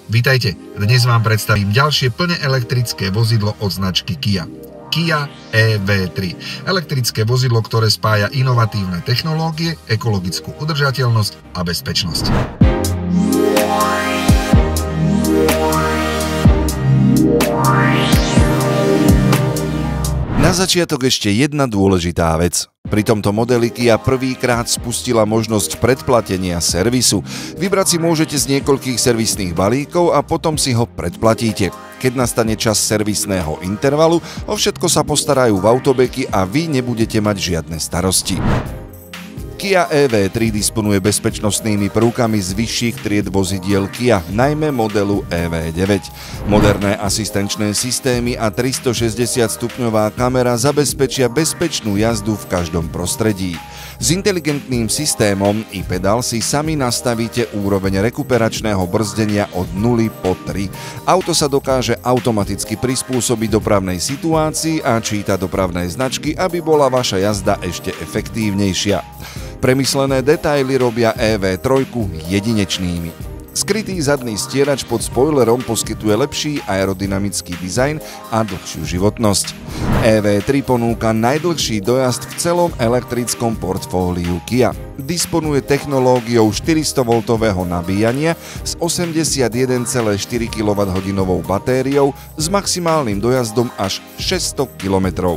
Vítajte, dnes vám predstavím ďalšie plne elektrické vozidlo od značky Kia. Kia EV3. Elektrické vozidlo, ktoré spája inovatívne technológie, ekologickú udržateľnosť a bezpečnosť. Na začiatok ešte jedna dôležitá vec. Pri tomto modeli Kia prvýkrát spustila možnosť predplatenia servisu. Vybrať si môžete z niekoľkých servisných balíkov a potom si ho predplatíte. Keď nastane čas servisného intervalu, o všetko sa postarajú v Autobeky a vy nebudete mať žiadne starosti. Kia EV3 disponuje bezpečnostnými prvkami z vyšších tried vozidiel Kia, najmä modelu EV9. Moderné asistenčné systémy a 360-stupňová kamera zabezpečia bezpečnú jazdu v každom prostredí. S inteligentným systémom iPedal si sami nastavíte úroveň rekuperačného brzdenia od 0 po 3. Auto sa dokáže automaticky prispôsobiť dopravnej situácii a číta dopravné značky, aby bola vaša jazda ešte efektívnejšia. Premyslené detaily robia EV3 jedinečnými. Skrytý zadný stierač pod spoilerom poskytuje lepší aerodynamický dizajn a dlhšiu životnosť. EV3 ponúka najdlhší dojazd v celom elektrickom portfóliu Kia. Disponuje technológiou 400V nabíjania s 81,4 kWh batériou s maximálnym dojazdom až 600 km.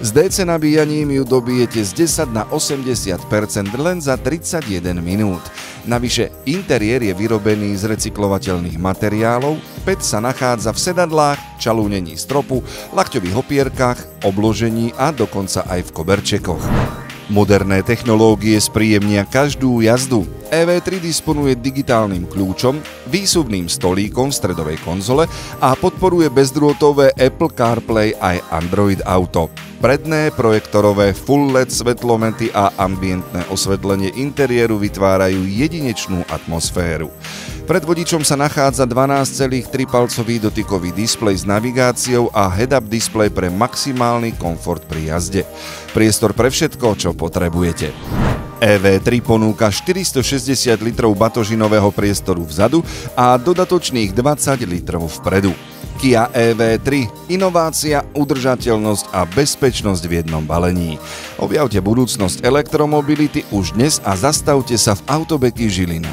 S DC nabíjaním ju dobijete z 10 na 80% len za 31 minút. Navyše interiér je vyrobený z recyklovateľných materiálov, päť sa nachádza v sedadlách, čalúnení stropu, lakťových opierkach, obložení a dokonca aj v koberčekoch. Moderné technológie spríjemnia každú jazdu. EV3 disponuje digitálnym kľúčom, výsuvným stolíkom v stredovej konzole a podporuje bezdrôtové Apple CarPlay aj Android Auto. Predné projektorové full LED svetlomety a ambientné osvetlenie interiéru vytvárajú jedinečnú atmosféru. Pred vodičom sa nachádza 12,3-palcový dotykový displej s navigáciou a head-up displej pre maximálny komfort pri jazde. Priestor pre všetko, čo potrebujete. EV3 ponúka 460 litrov batožinového priestoru vzadu a dodatočných 20 litrov vpredu. Kia EV3. Inovácia, udržateľnosť a bezpečnosť v jednom balení. Objavte budúcnosť elektromobility už dnes a zastavte sa v Autobeky Žilina.